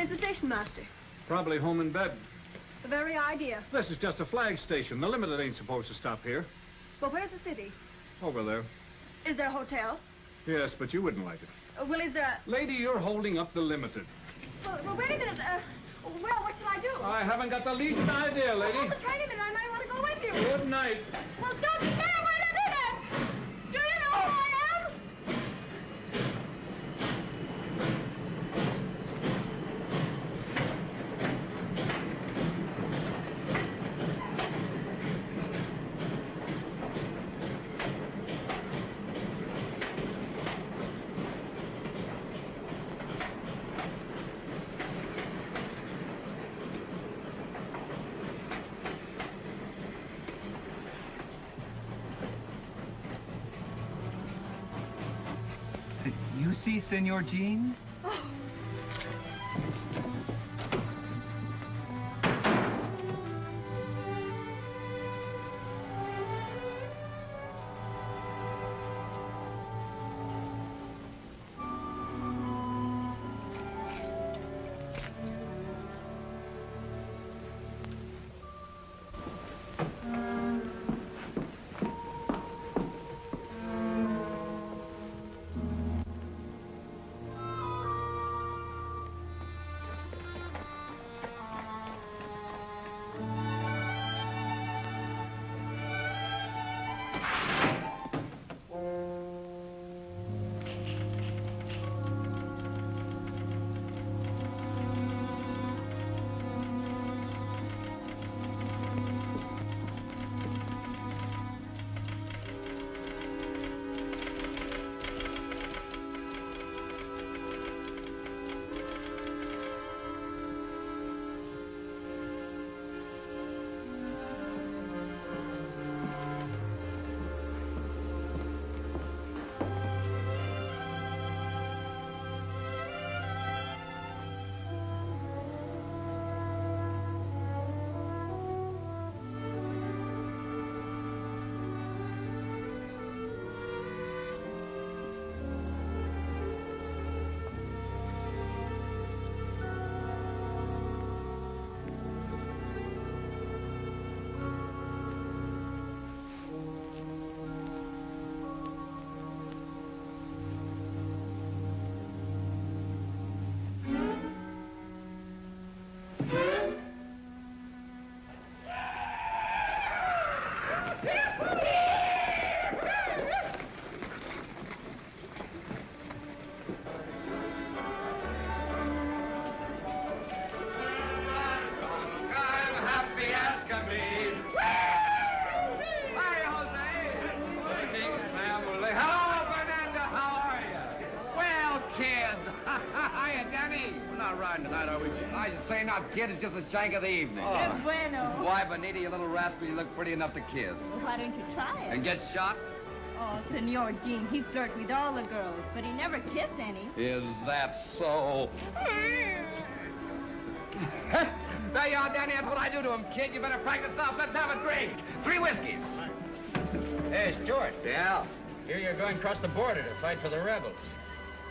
Where's the station master? Probably home in bed. The very idea. This is just a flag station. The Limited ain't supposed to stop here. Well, where's the city? Over there. Is there a hotel? Yes, but you wouldn't like it. Well, is there a... Lady, you're holding up the Limited. Well, wait a minute. Well, what shall I do? I haven't got the least idea, lady. Oh, but wait a minute. I might want to go with you. Good night. Well, don't stay. Wait a minute. Do you know who I am? You see, Senor Jean? Oh. Say not kid, it's just the shank of the evening. Oh. Bueno. Why, Bonita, you little rascal, you look pretty enough to kiss. Well, why don't you try it? And get shot? Oh, Senor Jean, he flirts with all the girls, but he never kissed any. Is that so? There you are, Danny. That's what I do to him, kid. You better practice up. Let's have a drink. 3 whiskeys. Hey, Stuart. Yeah? Here you're going across the border to fight for the rebels.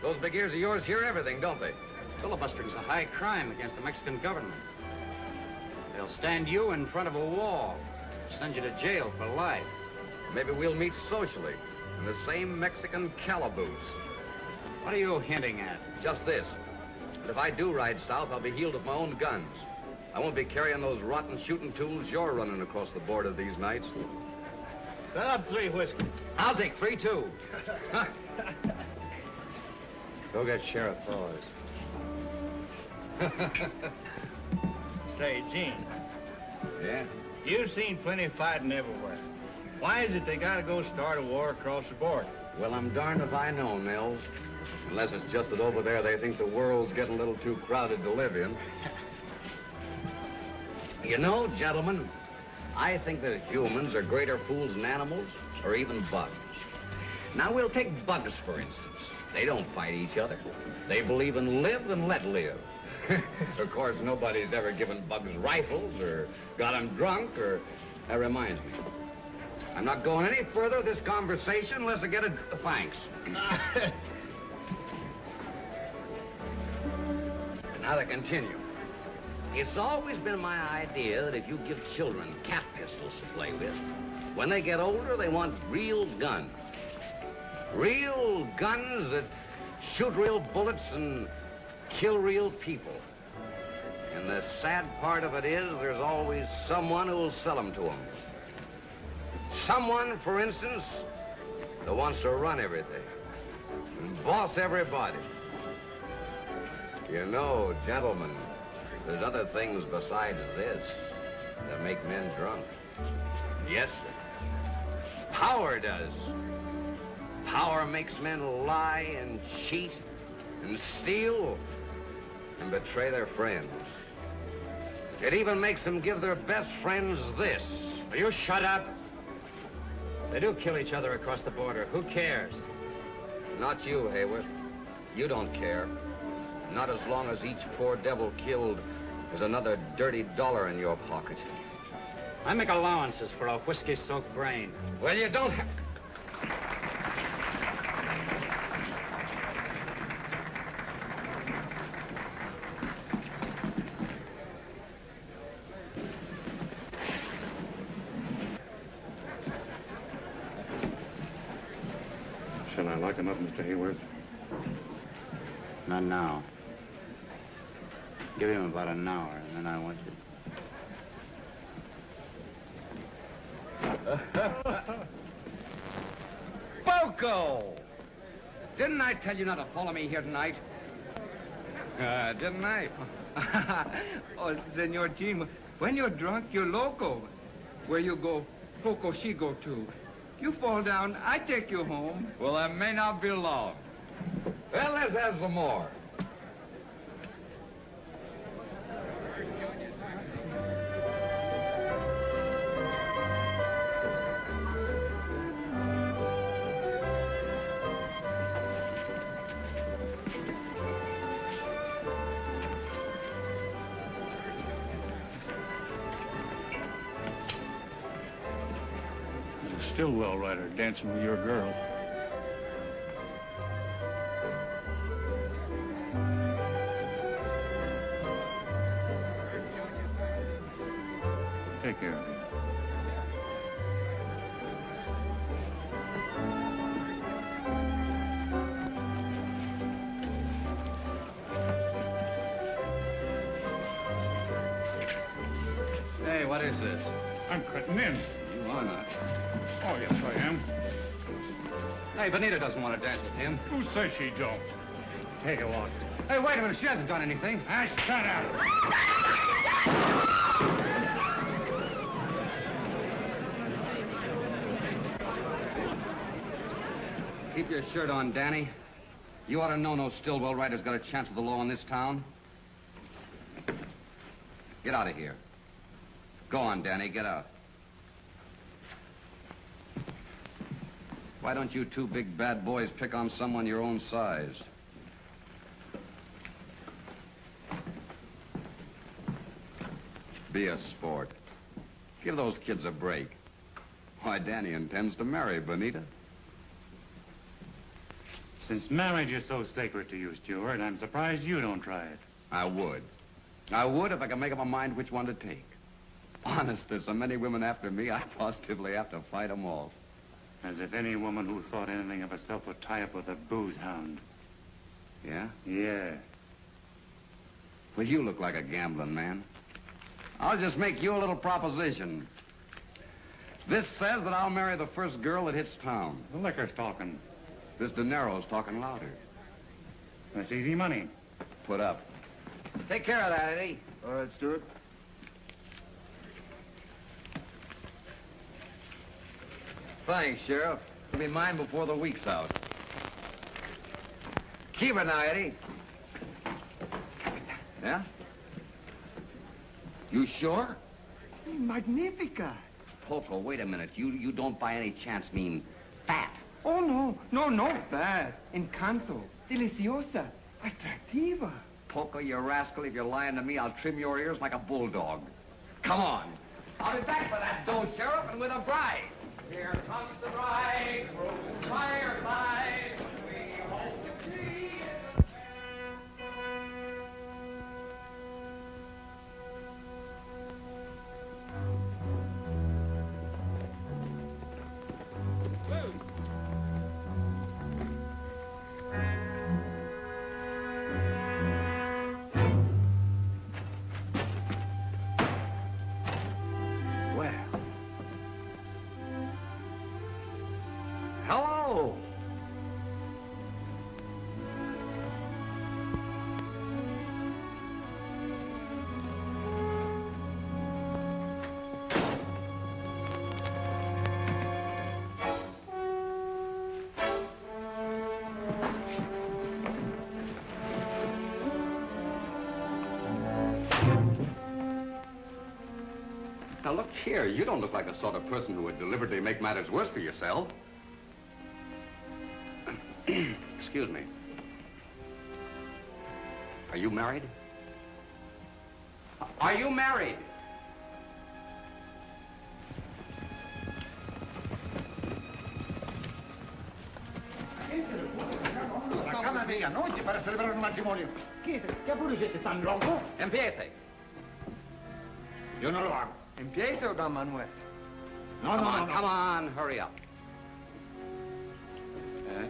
Those big ears of yours hear everything, don't they? Filibustering's a high crime against the Mexican government. They'll stand you in front of a wall, send you to jail for life. Maybe we'll meet socially in the same Mexican calaboose. What are you hinting at? Just this. That if I do ride south, I'll be healed with my own guns. I won't be carrying those rotten shooting tools you're running across the border these nights. Set up 3 whiskeys. I'll take 3, too. Go get Sheriff Paws. Say, Gene. Yeah? You've seen plenty of fighting everywhere. Why is it they gotta go start a war across the border? Well, I'm darned if I know, Nels. Unless it's just that over there they think the world's getting a little too crowded to live in. You know, gentlemen, I think that humans are greater fools than animals or even bugs. Now, we'll take bugs, for instance. They don't fight each other. They believe in live and let live. Of course, nobody's ever given bugs rifles or got them drunk or... That reminds me. I'm not going any further with this conversation unless I get a thanks. Now to continue. It's always been my idea that if you give children cap pistols to play with, when they get older, they want real guns. Real guns that shoot real bullets and kill real people. And the sad part of it is there's always someone who will sell them to them. Someone, for instance, that wants to run everything and boss everybody. You know, gentlemen, there's other things besides this that make men drunk. Yes, sir. Power does. Power makes men lie and cheat and steal and betray their friends. It even makes them give their best friends this. Will you shut up? They do kill each other across the border. Who cares? Not you, Hayward. You don't care. Not as long as each poor devil killed is another dirty dollar in your pocket. I make allowances for a whiskey-soaked brain. Well, you don't have... Shall I lock him up, Mr. Hayworth? Not now. Give him about an hour, and then I want you. Foco! Didn't I tell you not to follow me here tonight? Didn't I? Oh, Senor Jean, when you're drunk, you're loco. Where you go, Poco she go too. You fall down, I take you home. Well, that may not be long. Well, let's have some more. Stillwell writer dancing with your girl. Take care of him. Hey, what is this? I'm cutting in. You are not. Oh, yes, I am. Hey, Benita doesn't want to dance with him. Who says she don't? Take a walk. Hey, wait a minute. She hasn't done anything. Ah, shut up. Keep your shirt on, Danny. You ought to know no Stillwell writer's got a chance with the law in this town. Get out of here. Go on, Danny. Get out. Why don't you two big bad boys pick on someone your own size? Be a sport. Give those kids a break. Why, Danny intends to marry Benita. Since marriage is so sacred to you, Stuart, I'm surprised you don't try it. I would. I would if I could make up my mind which one to take. Honest, there's so many women after me, I positively have to fight them off. As if any woman who thought anything of herself would tie up with a booze hound. Yeah? Yeah. Well, you look like a gambling man. I'll just make you a little proposition. This says that I'll marry the first girl that hits town. The liquor's talking. This dinero's talking louder. That's easy money. Put up. Take care of that, Eddie. All right, Stuart. Thanks, Sheriff. It'll be mine before the week's out. Keep it now, Eddie. Yeah? You sure? Magnifica. Poco, wait a minute. You don't by any chance mean fat. Oh, no bad. Encanto. Deliciosa. Atractiva. Poco, you rascal, if you're lying to me, I'll trim your ears like a bulldog. Come on. I'll be back for that dough, Sheriff, and with a bride. Here comes the bride, through fireside. We hope to see Now, look here. You don't look like the sort of person who would deliberately make matters worse for yourself. Excuse me. Are you married? Are you married? La cama medianoche para celebrar un matrimonio. ¿Qué apuro es este? ¿Tan loco? Empiece. Yo no lo hago. Empiece, don Manuel. No, no, no. Come on, hurry up.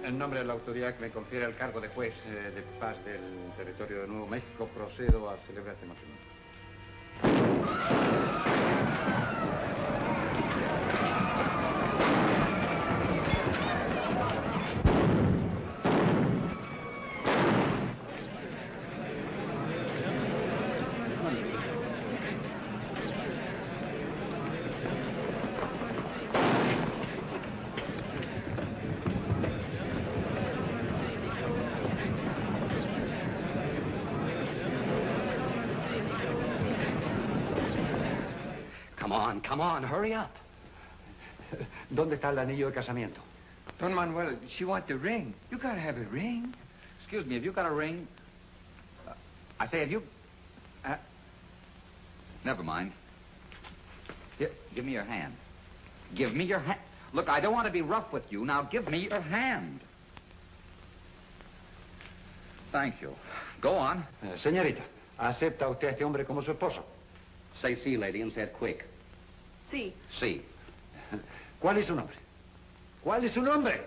En nombre de la autoridad que me confiere el cargo de juez de paz del territorio de Nuevo México, procedo a celebrar este matrimonio. Come on, hurry up. ¿Dónde está el anillo de casamiento? Don Manuel, she want the ring. You gotta have a ring. Excuse me, have you got a ring? I say, have you... never mind. Here, give me your hand. Give me your hand. Look, I don't want to be rough with you. Now, give me your hand. Thank you. Go on. Señorita, ¿acepta usted a este hombre como su esposo? Say sí, lady, and say it quick. Sí. Sí. ¿Cuál es su nombre? ¿Cuál es su nombre?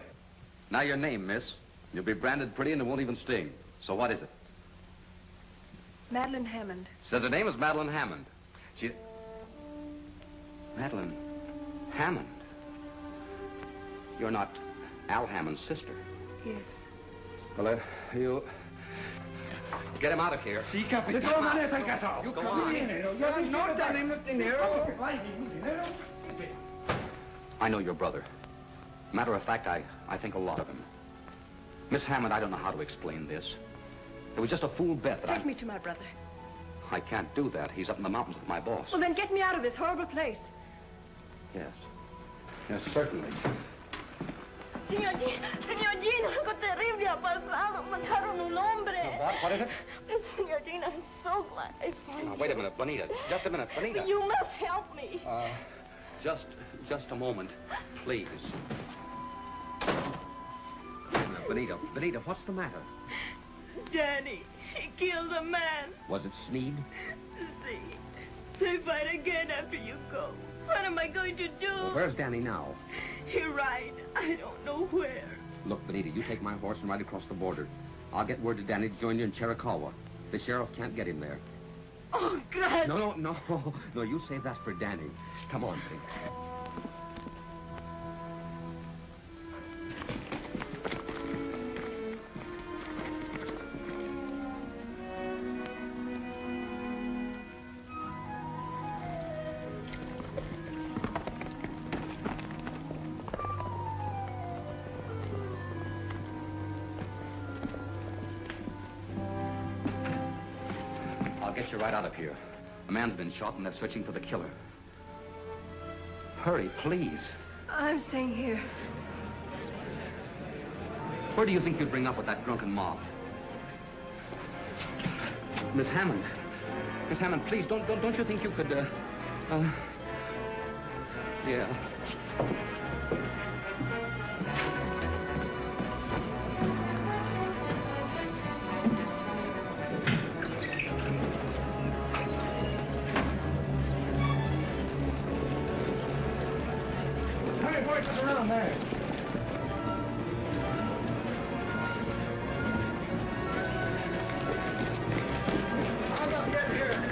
Now your name, miss. You'll be branded pretty and it won't even sting. So what is it? Madeline Hammond. Says her name is Madeline Hammond. She... Madeline Hammond? You're not Al Hammond's sister. Yes. Well, you... Get him out of here. Sí, capitán. De todas maneras están casados. You come on. No tenemos dinero. I know your brother. Matter of fact, I think a lot of him. Miss Hammond, I don't know how to explain this. It was just a fool bet that Take me to my brother. I can't do that. He's up in the mountains with my boss. Well, then get me out of this horrible place. Yes. Yes, certainly. Señor Jean, algo terrible ha pasado. Mataron un hombre. What is it? Señor Jean, I'm so glad I found Now, you. wait a minute, Bonita. Just a minute, Bonita. You must help me. Just a moment, please. Bonita, what's the matter? Danny, he killed a man. Was it Sneed? See, they fight again after you go. What am I going to do? Well, where's Danny now? He ride. I don't know where. Look, Bonita, you take my horse and ride across the border. I'll get word to Danny to join you in Chiricahua. The sheriff can't get him there. Oh, gracias. No, you save that for Danny. Come on, Bonita. I'll get you right out of here. A man's been shot and they're searching for the killer. Hurry, please. I'm staying here. Where do you think you'd bring up with that drunken mob? Miss Hammond. Miss Hammond, please, don't you think you could, yeah. How many voices around there? How's up getting here?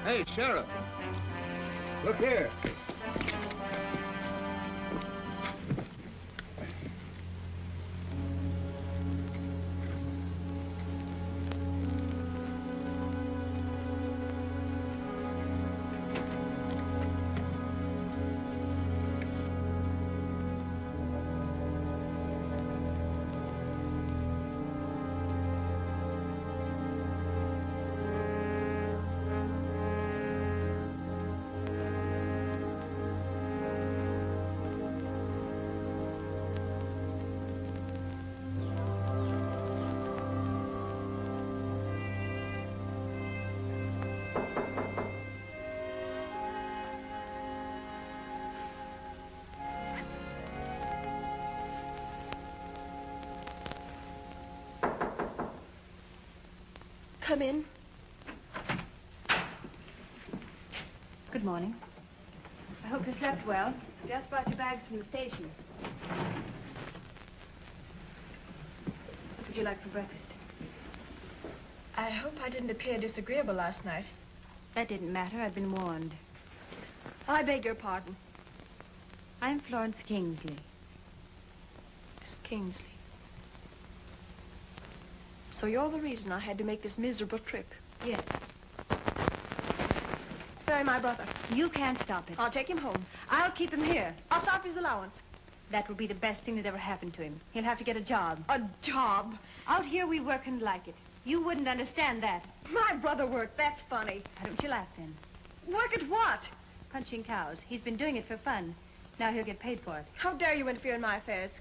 Hey, Sheriff. Look here. come in? Good morning. I hope you slept well. Just brought your bags from the station. What would you like for breakfast? I hope I didn't appear disagreeable last night. That didn't matter. I'd been warned. I beg your pardon. I'm Florence Kingsley. Miss Kingsley. So you're the reason I had to make this miserable trip. Yes. Marry my brother. You can't stop it. I'll take him home. I'll keep him here. I'll stop his allowance. That will be the best thing that ever happened to him. He'll have to get a job. A job? Out here we work and like it. You wouldn't understand that. My brother worked. That's funny. Why don't you laugh then? Work at what? Punching cows. He's been doing it for fun. Now he'll get paid for it. How dare you interfere in my affairs?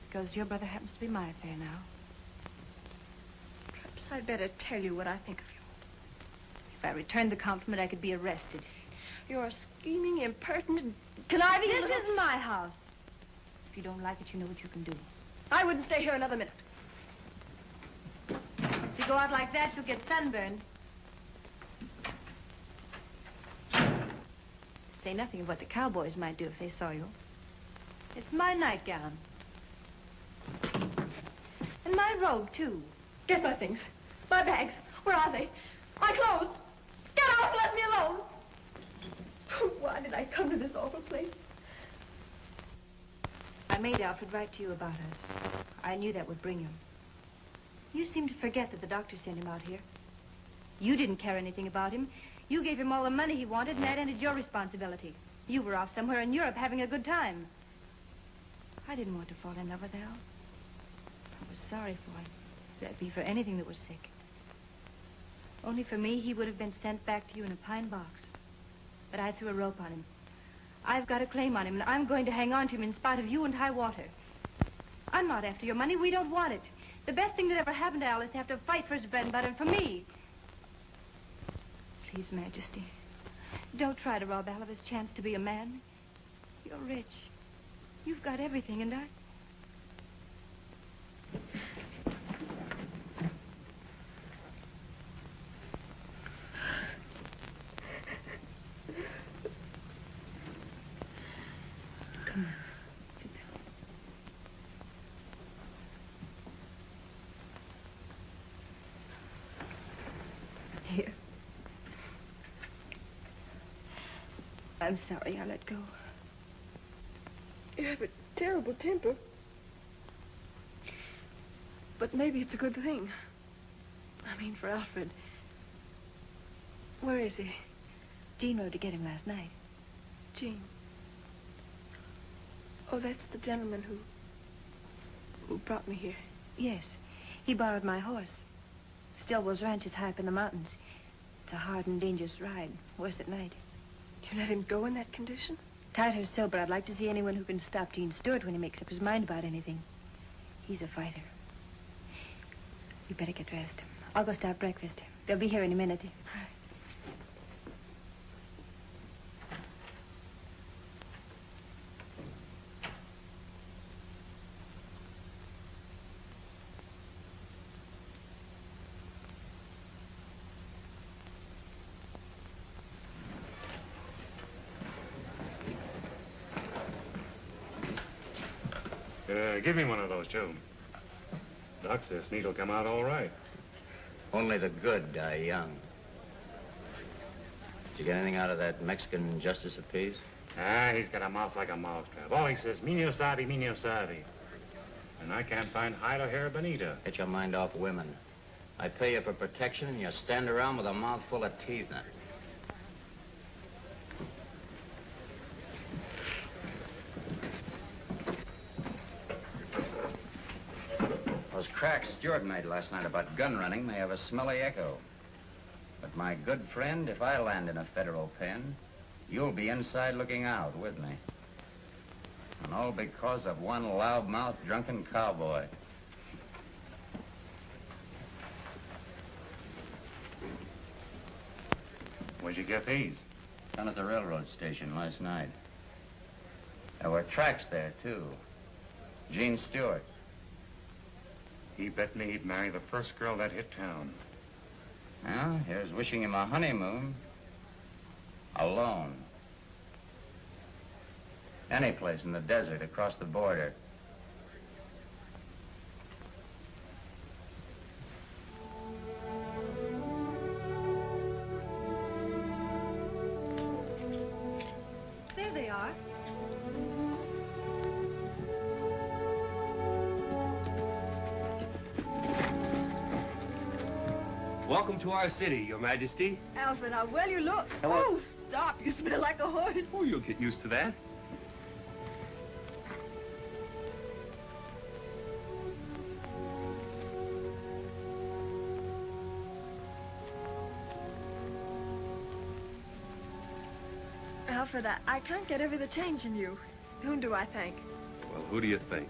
Because your brother happens to be my affair now. Perhaps I'd better tell you what I think of you. If I returned the compliment, I could be arrested. You're a scheming, impertinent, conniving... This is my house. If you don't like it, you know what you can do. I wouldn't stay here another minute. If you go out like that, you'll get sunburned. Say nothing of what the cowboys might do if they saw you. It's my nightgown. And my robe, too. Get my things. My bags. Where are they? My clothes. Get out and let me alone. Why did I come to this awful place? I made Alfred write to you about us. I knew that would bring him. You seem to forget that the doctor sent him out here. You didn't care anything about him. You gave him all the money he wanted, and that ended your responsibility. You were off somewhere in Europe having a good time. I didn't want to fall in love with Al. I was sorry for him. That'd be for anything that was sick. Only for me, he would have been sent back to you in a pine box. But I threw a rope on him. I've got a claim on him, and I'm going to hang on to him in spite of you and high water. I'm not after your money. We don't want it. The best thing that ever happened to Al is to have to fight for his bread and butter, and for me. Please, Majesty, don't try to rob Al of his chance to be a man. You're rich. You've got everything, and I... Come on, sit down. Here. I'm sorry I let go. You have a terrible temper. But maybe it's a good thing. I mean, for Alfred. Where is he? Jean rode to get him last night. Jean. Oh, that's the gentleman who brought me here. Yes. He borrowed my horse. Stillwell's ranch is high up in the mountains. It's a hard and dangerous ride, worse at night. You let him go in that condition? Tied her so, but I'd like to see anyone who can stop Gene Stewart when he makes up his mind about anything. He's a fighter. You better get dressed. I'll go start breakfast. They'll be here in a minute. All right. Give me one of those, too. Doc says Sneak'll come out all right. Only the good die young. Did you get anything out of that Mexican justice of peace? Ah, he's got a mouth like a mousetrap. All he says, "Mino sabe." And I can't find hide or hair bonita. Get your mind off women. I pay you for protection, and you stand around with a mouth full of teeth in it. Those cracks Stewart made last night about gun running may have a smelly echo. But my good friend, if I land in a federal pen, you'll be inside looking out with me. And all because of one loudmouth drunken cowboy. Where'd you get these? Down at the railroad station last night. There were tracks there, too. Gene Stewart. He bet me he'd marry the first girl that hit town. Well, here's wishing him a honeymoon. Alone. Any place in the desert, across the border. There they are. Welcome to our city, Your Majesty. Alfred, how well you look. Hello. Oh, stop. You smell like a horse. Oh, you'll get used to that. Alfred, I can't get over the change in you. Whom do I thank? Well, who do you think?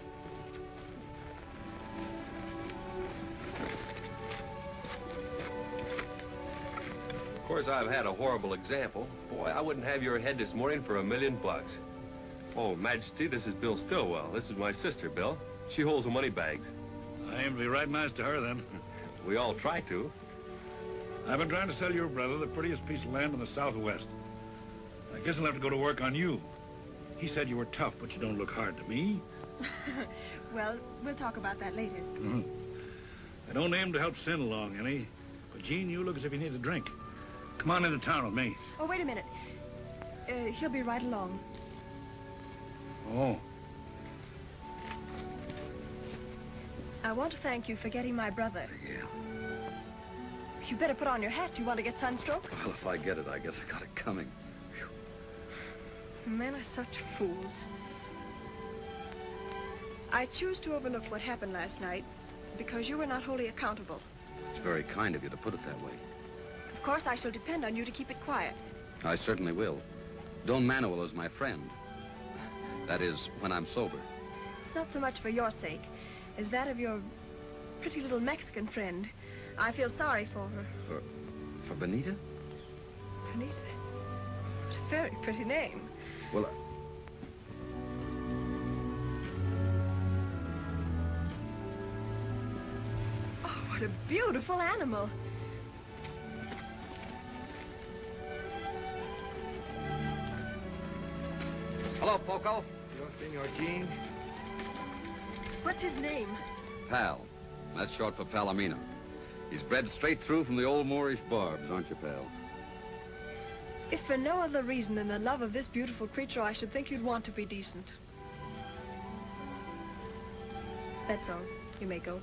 Of course, I've had a horrible example. Boy, I wouldn't have your head this morning for $1,000,000. Oh, Majesty, this is Bill Stillwell. This is my sister, Bill. She holds the money bags. I aim to be right nice to her, then. We all try to. I've been trying to sell your brother the prettiest piece of land in the Southwest. I guess I'll have to go to work on you. He said you were tough, but you don't look hard to me. Well, we'll talk about that later. I don't aim to help Sin along any, but Gene, you look as if you need a drink. Come on into town with me. Oh, wait a minute. He'll be right along. Oh. I want to thank you for getting my brother. Yeah. You better put on your hat. Do you want to get sunstroke? Well, if I get it, I guess I got it coming. Men are such fools. I choose to overlook what happened last night because you were not wholly accountable. It's very kind of you to put it that way. Of course, I shall depend on you to keep it quiet. I certainly will. Don Manuel is my friend. That is, when I'm sober. Not so much for your sake as that of your pretty little Mexican friend. I feel sorry for her. For Benita? Benita? What a very pretty name. Well, Oh, what a beautiful animal. hello, Poco. Yo, Senor Gene. What's his name? Pal. That's short for Palomino. He's bred straight through from the old Moorish barbs, aren't you, pal? If for no other reason than the love of this beautiful creature, I should think you'd want to be decent. That's all. You may go.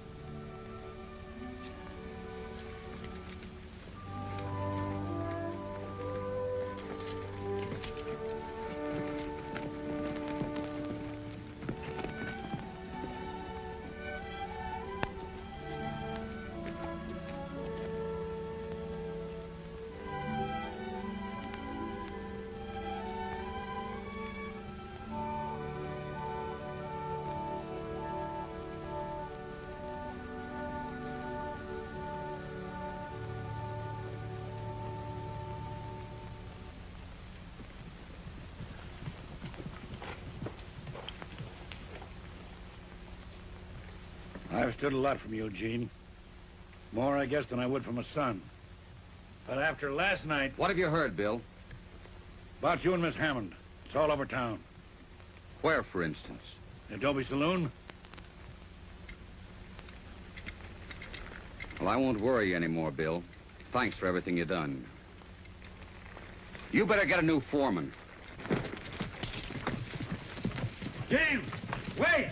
I've stood a lot from you, Gene. More, I guess, than I would from a son. But after last night... What have you heard, Bill? About you and Miss Hammond. It's all over town. Where, for instance? The Adobe Saloon? Well, I won't worry you anymore, Bill. Thanks for everything you've done. You better get a new foreman. James! Wait!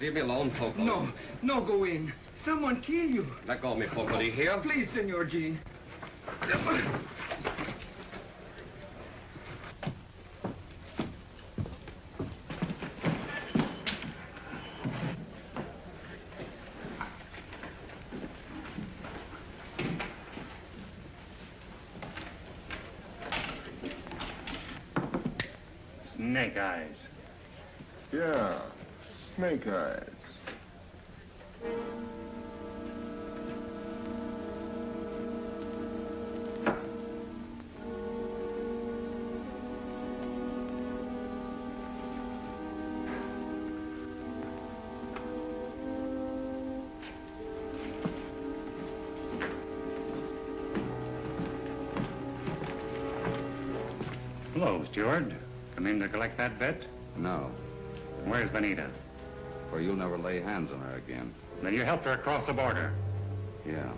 Leave me alone, Poco. No, go in. Someone kill you. Let go of me, Poco. Do you hear? Please, Senor Gene. Snake eyes. Yeah, snake eyes. Hello, steward. Come in to collect that bet? No, Where's Benita? for you'll never lay hands on her again. Then you helped her across the border. Yeah.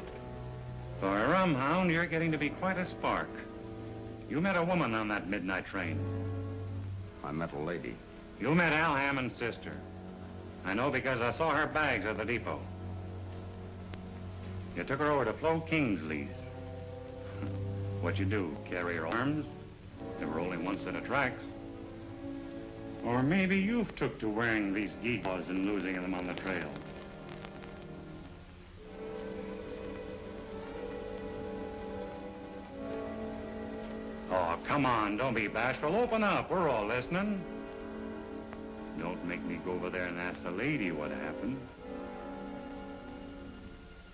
For a rum hound, you're getting to be quite a spark. You met a woman on that midnight train. I met a lady. You met Al Hammond's sister. I know because I saw her bags at the depot. You took her over to Flo Kingsley's. What'd you do, carry her arms? There were only one set of tracks. Or maybe you've took to wearing these gewgaws and losing them on the trail. Oh, come on, don't be bashful. Open up, we're all listening. Don't make me go over there and ask the lady what happened.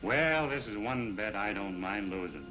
Well, this is one bet I don't mind losing.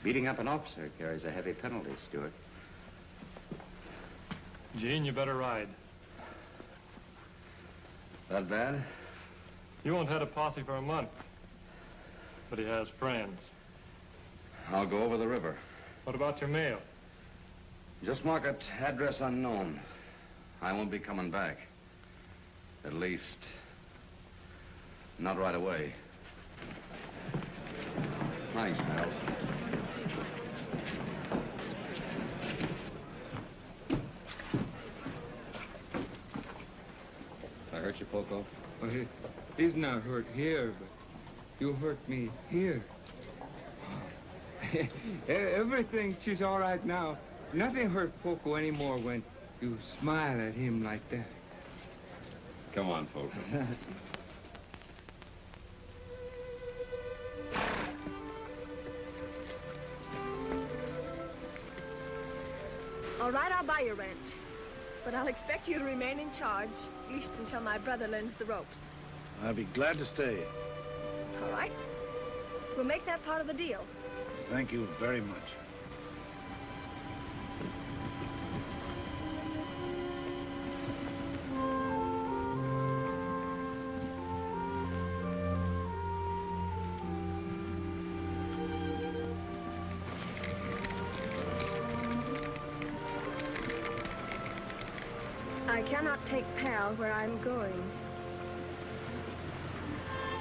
Beating up an officer carries a heavy penalty, Stewart. Gene, you better ride. That bad? You won't have a posse for a month. But he has friends. I'll go over the river. What about your mail? Just mark it address unknown. I won't be coming back. At least, not right away. Thanks, Miles. I hurt you, Poco? Well, he's not hurt here, but you hurt me here. Everything, she's all right now. Nothing hurt Poco anymore when you smile at him like that. Come on, Poco. All right, I'll buy your ranch. But I'll expect you to remain in charge, at least until my brother learns the ropes. I'll be glad to stay. All right? We'll make that part of the deal. Thank you very much. I cannot take Pal where I'm going.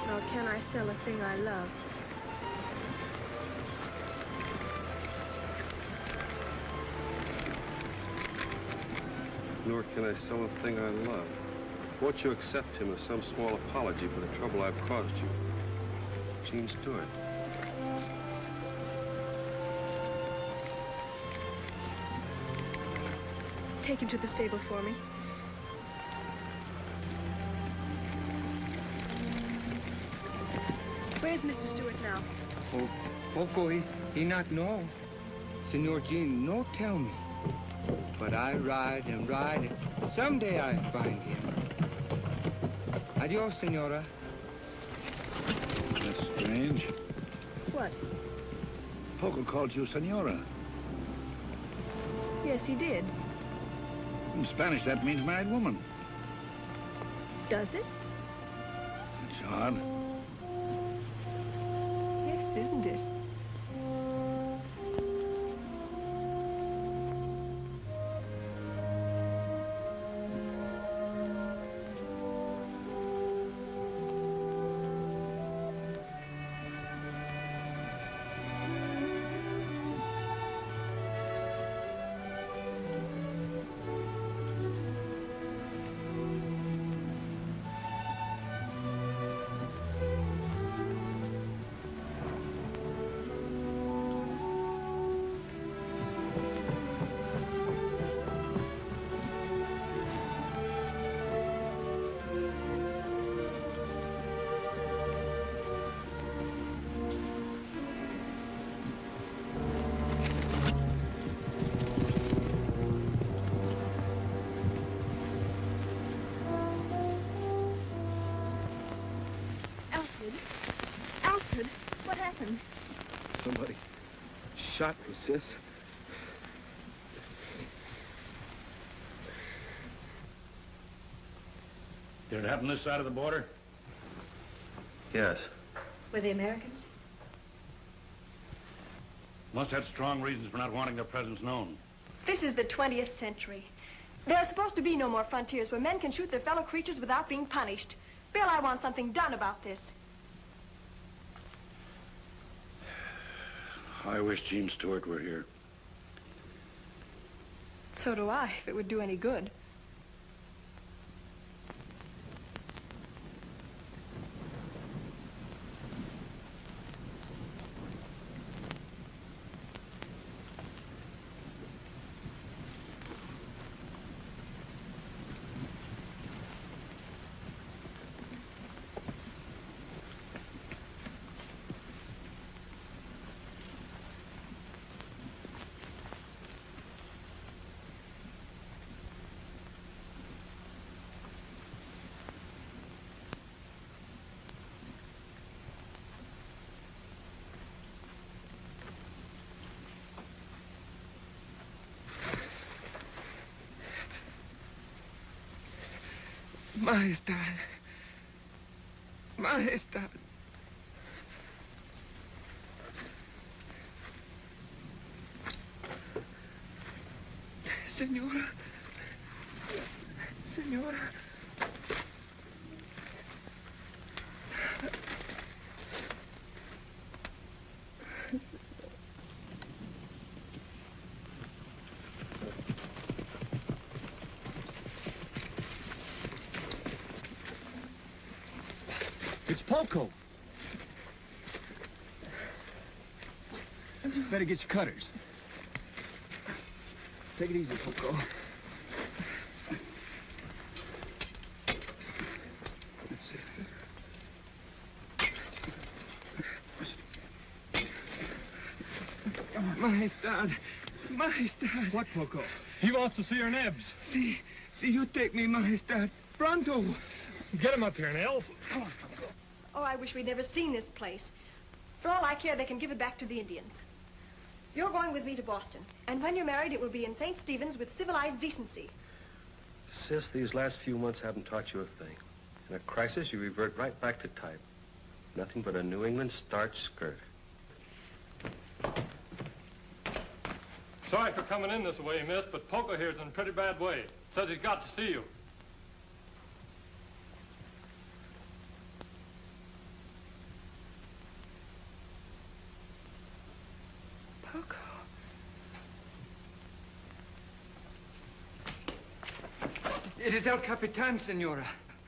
Nor can I sell a thing I love. Nor can I sell a thing I love. Won't you accept him as some small apology for the trouble I've caused you? Gene Stewart. Take him to the stable for me. Where's Mr. Stewart now? Oh, Poco, he not know. Senor Gene, no tell me. But I ride and ride, and someday I find him. Adios, senora. That's strange. What? Poco called you Senora. Yes, he did. In Spanish, that means married woman. Does it? It It's odd. Yes, isn't it? Alfred, what happened? Somebody shot me, sis. Did it happen this side of the border? Yes. Were they Americans? Must have strong reasons for not wanting their presence known. This is the 20th century. There are supposed to be no more frontiers where men can shoot their fellow creatures without being punished. Bill, I want something done about this. I wish Gene Stewart were here. So do I, if it would do any good. Majestad. Majestad. Señora. Señora. It's Poco. Better get your cutters. Take it easy, Poco. Majestad. Majestad. What, Poco? He wants to see her nibs. See, you take me, Majestad. Pronto. Get him up here, Nels. Come on, Poco. Oh, I wish we'd never seen this place. For all I care, they can give it back to the Indians. You're going with me to Boston. And when you're married, it will be in St. Stephen's with civilized decency. Sis, these last few months haven't taught you a thing. In a crisis, you revert right back to type. Nothing but a New England starch skirt. Sorry for coming in this way, miss, but Poco here's in a pretty bad way. Says he's got to see you. Poco. It is El Capitan, Senora.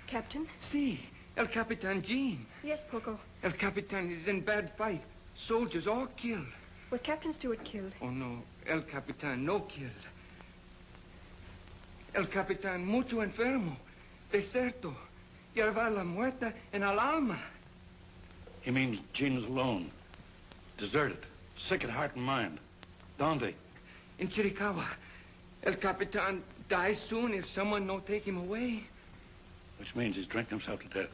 Captain? Si, El Capitan Jean. Yes, Poco. El Capitan is in bad fight. Soldiers all killed. Was Captain Stewart killed? Oh, no. El Capitan no killed. El Capitan mucho enfermo. Deserto. Llevar la muerta en el alma. He means Gene was alone. Deserted. Sick at heart and mind. Donde? In Chiricahua. El Capitan dies soon if someone no take him away. Which means he's drinking himself to death.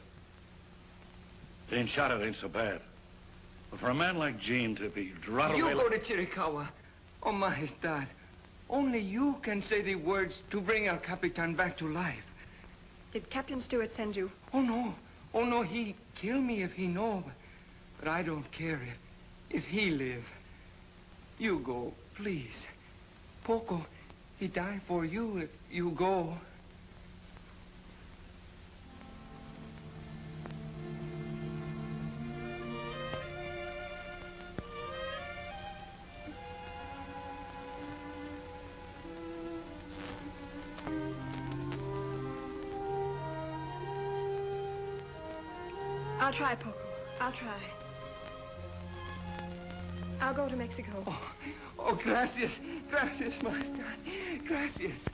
Being shot at ain't so bad. But for a man like Gene to be rotted away... You go to Chiricahua. Oh, Majestad. Only you can say the words to bring El Capitan back to life. Did Captain Stewart send you? Oh, no. Oh, no, he kill me if he know, but I don't care if he live. You go, please. Poco, he die for you if you go. I'll try, Poco. I'll try. I'll go to Mexico. Oh, gracias. Gracias, Master. Gracias.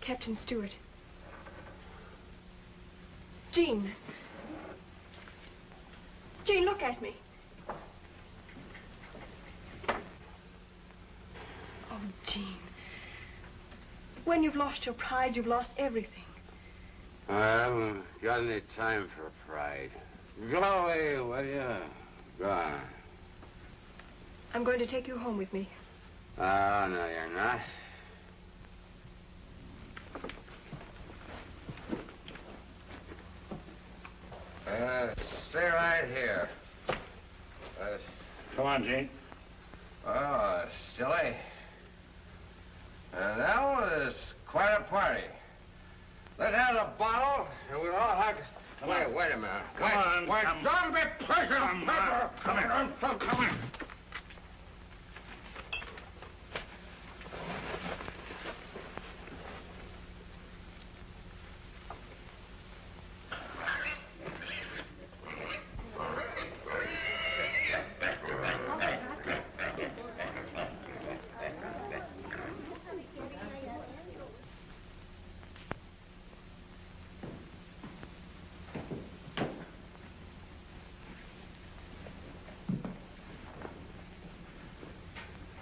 Captain Stewart. Jean. Jean, look at me. Oh, Jean. When you've lost your pride, you've lost everything. I haven't got any time for pride. Go away, will you? Go on. I'm going to take you home with me. Oh, no, you're not. Stay right here. Come on, Gene. Oh, silly. That was quite a party. Let's have a bottle, and we'll all have... Wait a minute. Come on. Don't be pushing Come on. Come on. Come on.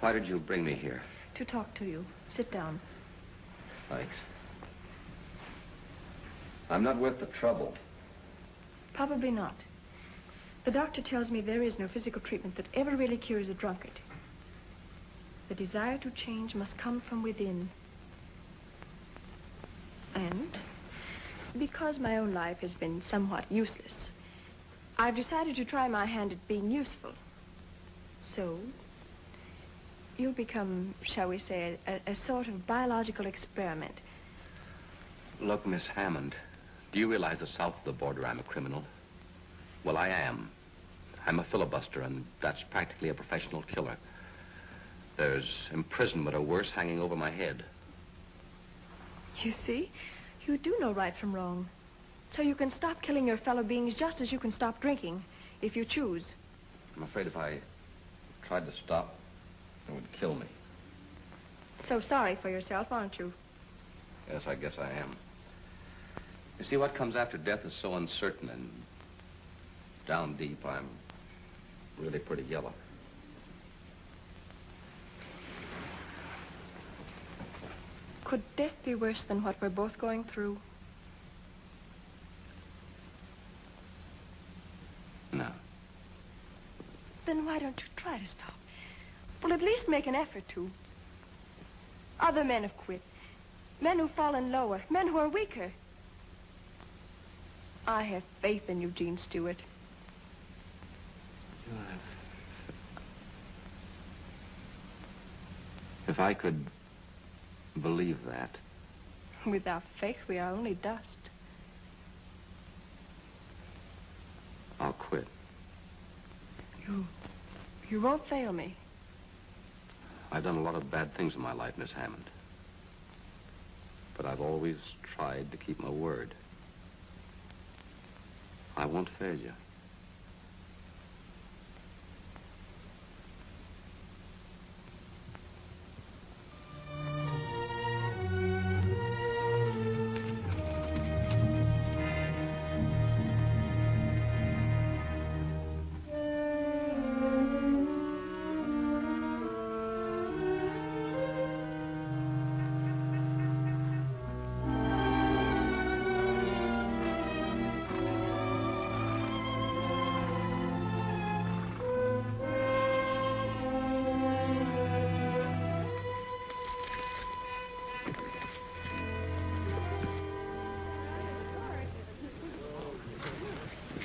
Why did you bring me here? To talk to you. Sit down. Thanks. I'm not worth the trouble. Probably not. The doctor tells me there is no physical treatment that ever really cures a drunkard. The desire to change must come from within. And because my own life has been somewhat useless, I've decided to try my hand at being useful. So, you'll become, shall we say, a sort of biological experiment. Look, Miss Hammond, do you realize that south of the border I'm a criminal? Well, I am. I'm a filibuster, and that's practically a professional killer. There's imprisonment or worse hanging over my head. You see, you do know right from wrong. So you can stop killing your fellow beings just as you can stop drinking, if you choose. I'm afraid if I tried to stop, it would kill me. So sorry for yourself, aren't you? Yes, I guess I am. You see, what comes after death is so uncertain, and down deep, I'm really pretty yellow. Could death be worse than what we're both going through? No. Then why don't you try to stop? Well, at least make an effort to. Other men have quit. Men who've fallen lower. Men who are weaker. I have faith in Eugene Stewart. If I could believe that. Without faith, we are only dust. I'll quit. You won't fail me. I've done a lot of bad things in my life, Miss Hammond. But I've always tried to keep my word. I won't fail you.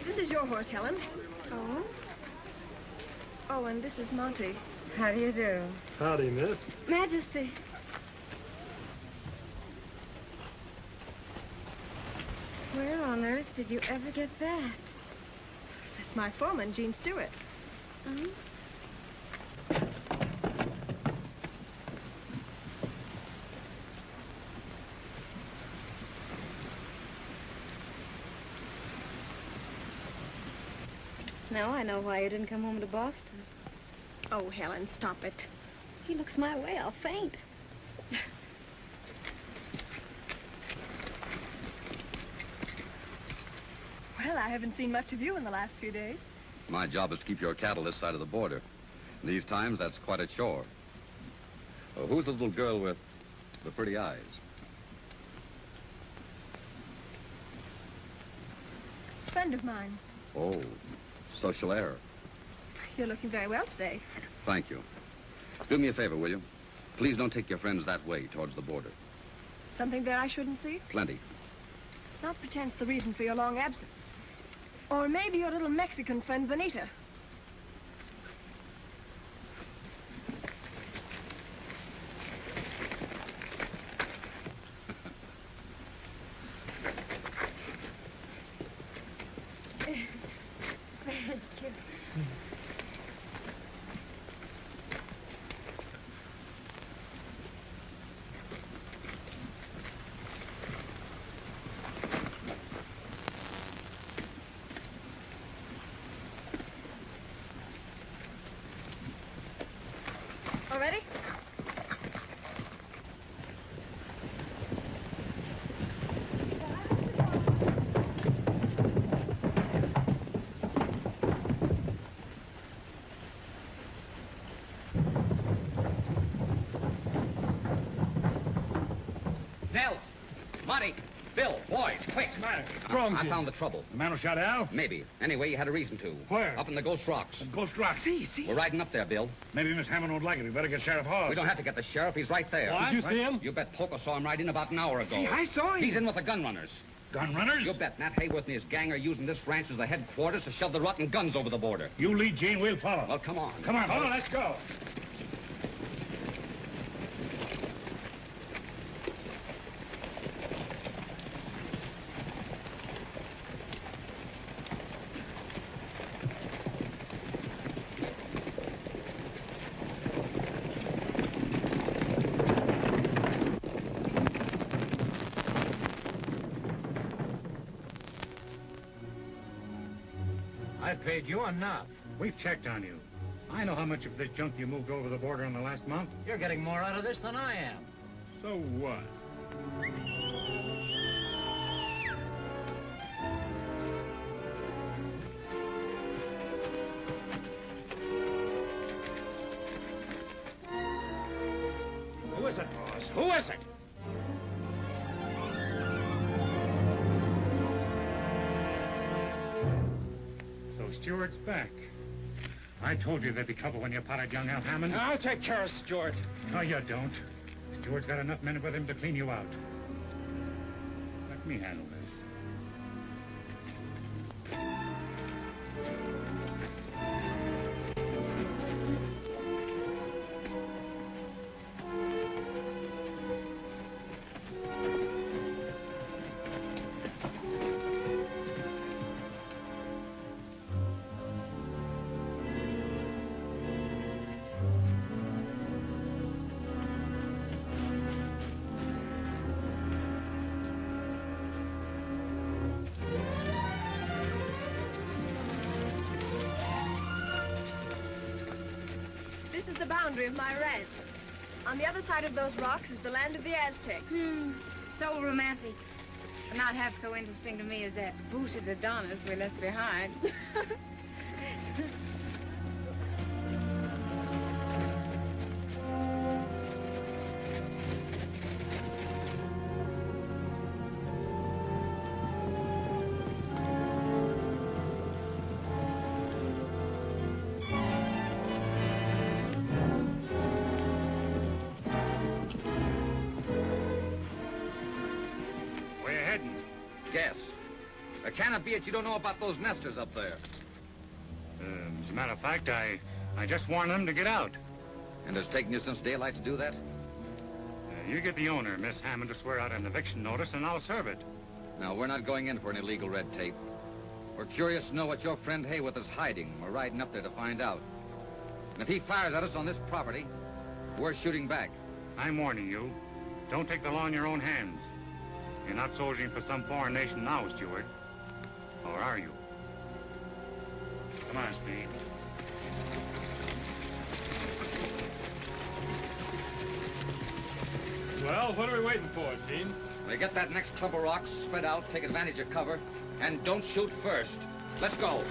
This is your horse, Helen. Oh? Oh, and this is Monty. How do you do? Howdy, miss. Majesty. Where on earth did you ever get that? That's my foreman, Gene Stewart. Hmm? Now I know why you didn't come home to Boston. Oh, Helen, stop it. He looks my way, I'll faint. Well, I haven't seen much of you in the last few days. My job is to keep your cattle this side of the border. In these times, that's quite a chore. Oh, who's the little girl with the pretty eyes? Friend of mine. Oh, social error. You're looking very well today. Thank you. Do me a favor, will you? Please don't take your friends that way, towards the border. Something there I shouldn't see? Plenty. Not pretends the reason for your long absence. Or maybe your little Mexican friend, Bonita. All ready? Nels! Monty! Bill! Boys, quick! What's the matter? What's wrong, I Jim? found the trouble. The man who shot Al? Maybe. Anyway, you had a reason to. Where? Up in the Ghost Rocks. Ghost Rock. See. We're riding up there, Bill. Maybe Miss Hammond won't like it. We better get Sheriff Hawes. We don't have to get the sheriff. He's right there. What? Did you see him? You bet Poco saw him ride in about an hour ago. See, I saw him. He's in with the gun runners. Gun runners? You bet Nat Hayworth and his gang are using this ranch as the headquarters to shove the rotten guns over the border. You lead, Gene. We'll follow. Well, come on. Come on, let's go. I paid you enough. We've checked on you. I know how much of this junk you moved over the border in the last month. You're getting more out of this than I am. So what? is it, boss? Who is it? So Stewart's back. I told you there'd be trouble when you potted young Al Hammond. I'll take care of Stewart. No, you don't. Stewart's got enough men with him to clean you out. Let me handle this. This is the boundary of my ranch. On the other side of those rocks is the land of the Aztecs. So romantic. But not half so interesting to me as that booted Adonis we left behind. Where you heading? Guess. Can it be that you don't know about those nesters up there? As a matter of fact, I just warned them to get out. And it's taken you since daylight to do that? You get the owner, Miss Hammond, to swear out an eviction notice, and I'll serve it. No, we're not going in for any legal red tape. We're curious to know what your friend Hayworth is hiding. We're riding up there to find out. And if he fires at us on this property, we're shooting back. I'm warning you. Don't take the law in your own hands. You're not soldiering for some foreign nation now, Stewart. Or are you? Come on, Speed. Well, what are we waiting for, Gene? We get that next clump of rocks, spread out, take advantage of cover, and don't shoot first. Let's go.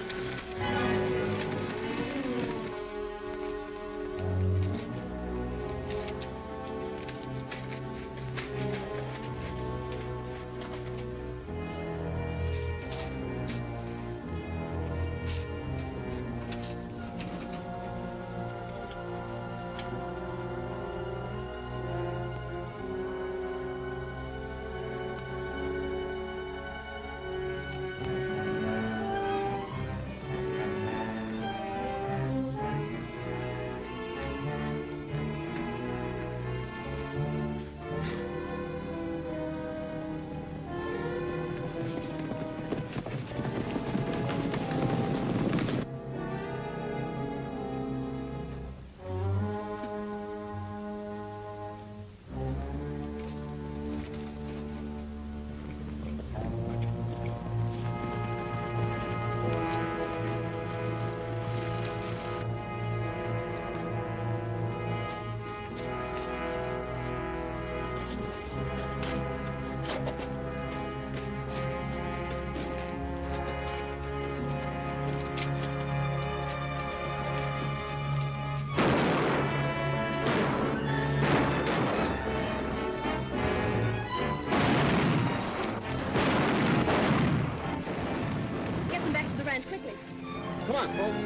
Quickly. Come on, folks.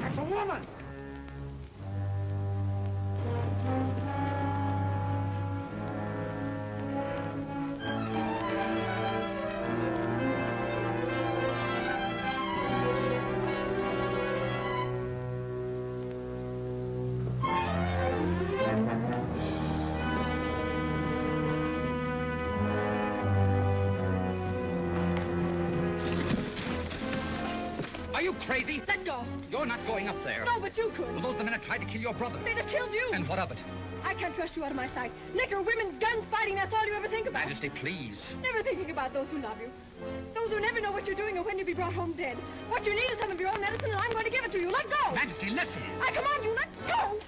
That's a woman! crazy? Let go. You're not going up there. No, but you could. Well, those are the men that tried to kill your brother. They'd have killed you. And what of it? I can't trust you out of my sight. Liquor, women, guns, fighting, that's all you ever think about. Majesty, please. Never thinking about those who love you. Those who never know what you're doing or when you'll be brought home dead. What you need is some of your own medicine, and I'm going to give it to you. Let go. Majesty, listen. I command you, let go.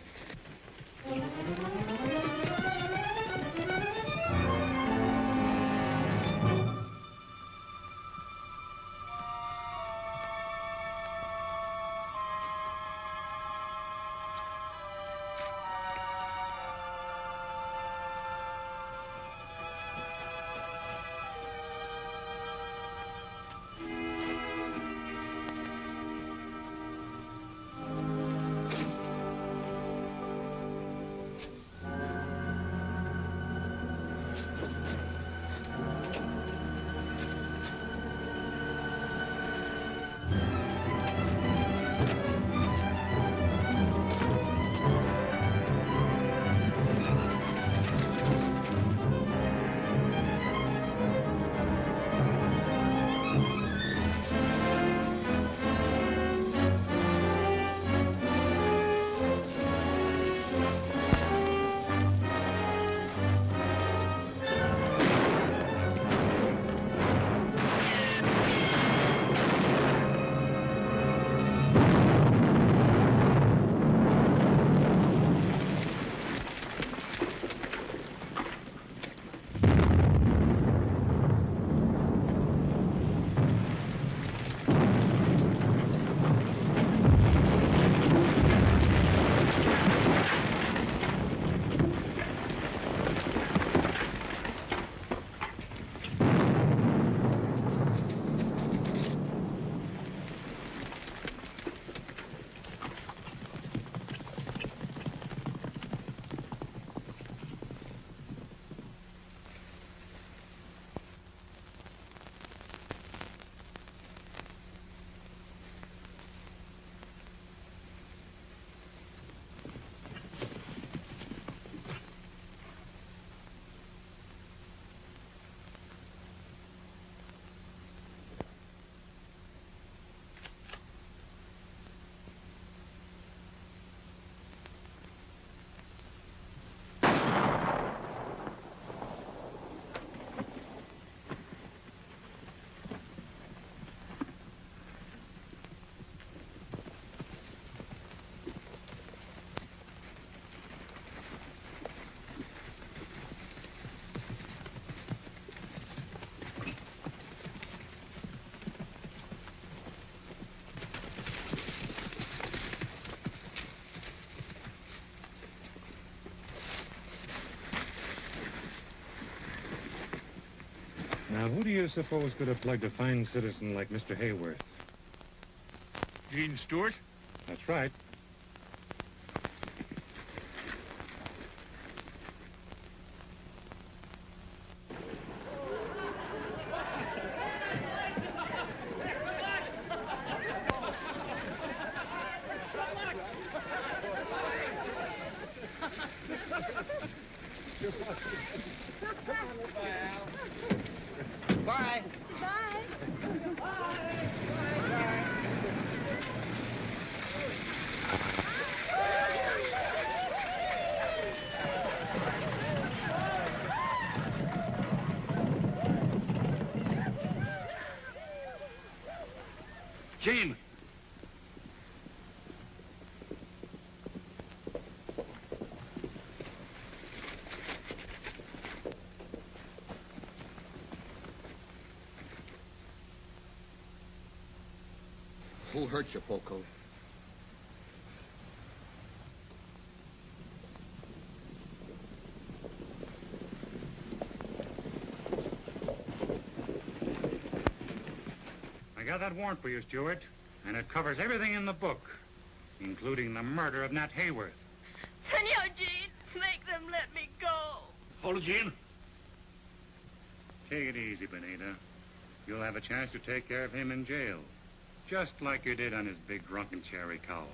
Now, who do you suppose could have plugged a fine citizen like Mr. Hayworth? Gene Stewart? That's right. Bye. Gene! Who hurt you, Poco? I got that warrant for you, Stewart, and it covers everything in the book, including the murder of Nat Hayworth. Senor Gene, make them let me go. Hold it, Gene. Take it easy, Benita. You'll have a chance to take care of him in jail, just like you did on his big drunken cherry cow.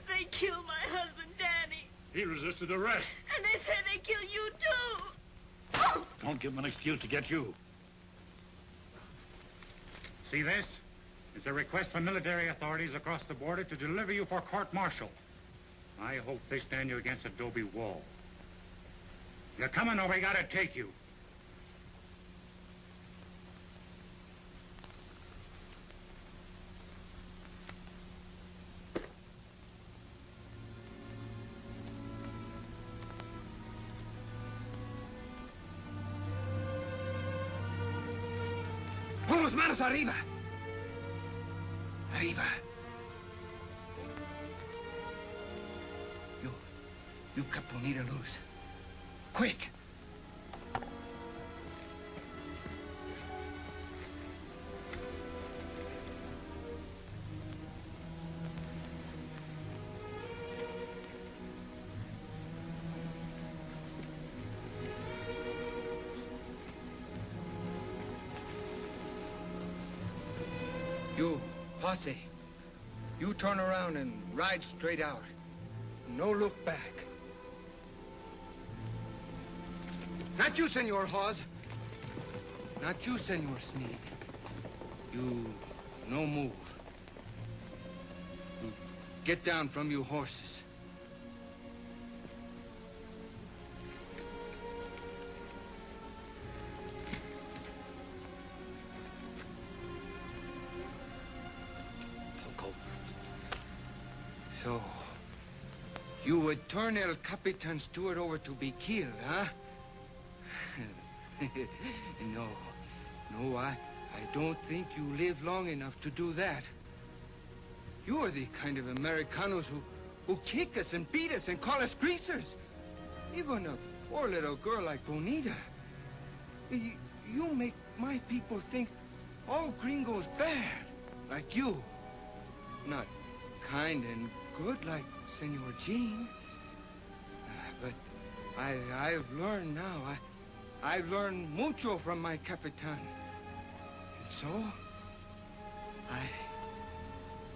They killed my husband, Danny. He resisted arrest. And they say they kill you, too. Oh! Don't give him an excuse to get you. See this? It's a request from military authorities across the border to deliver you for court-martial. I hope they stand you against adobe wall. You're coming or we gotta take you. Pon las manos arriba. Arriba. You cut Bonita loose. Quick. You, posse, you turn around and ride straight out. No look back. Not you, Senor Hawes. Not you, Senor Sneak. You no move. You get down from you horses. So, you would turn El Capitan Stewart over to be killed, huh? No, I don't think you live long enough to do that. You are the kind of Americanos who kick us and beat us and call us greasers. Even a poor little girl like Bonita. You make my people think all gringos bad, like you. Not kind and good like Senor Jean. But I've learned now. I've learned mucho from my Capitan. And so,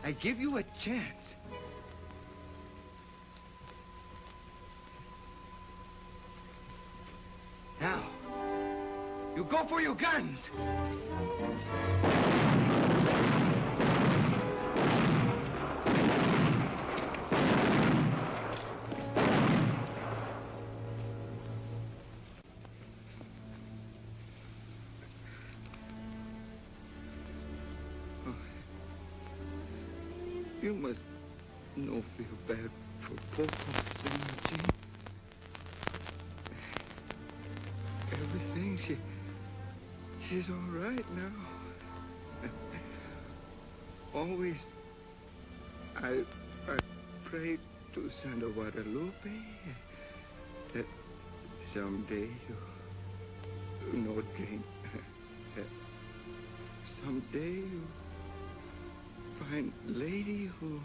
I give you a chance. Now, you go for your guns. You must no feel bad for Poco, Senor Jean. Everything, she's all right now. Always, I prayed to Santa Guadalupe that someday you know, Jane, someday you find a lady who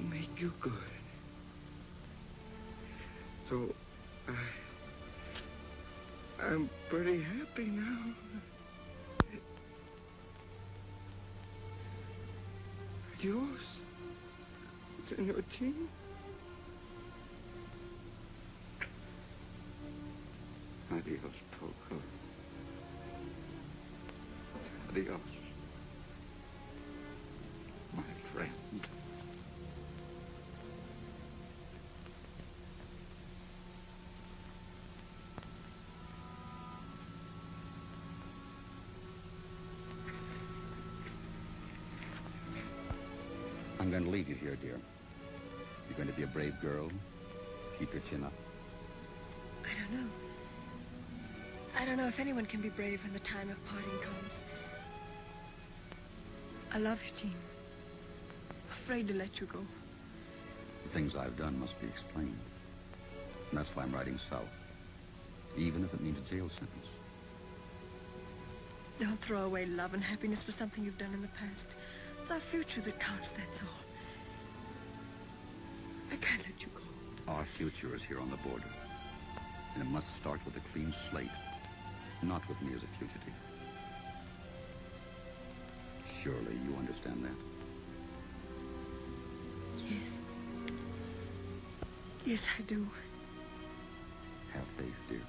make you good. So I'm pretty happy now. Adios, Senor Jean. Adios, Poco. Adios, my friend. I'm going to leave you here, dear. You're going to be a brave girl. Keep your chin up. I don't know if anyone can be brave when the time of parting comes. I love you, Jean. Afraid to let you go. The things I've done must be explained. And that's why I'm riding south. Even if it means a jail sentence. Don't throw away love and happiness for something you've done in the past. It's our future that counts, that's all. I can't let you go. Our future is here on the border. And it must start with a clean slate. Not with me as a fugitive. Surely you understand that? Yes, I do. Have faith, dear.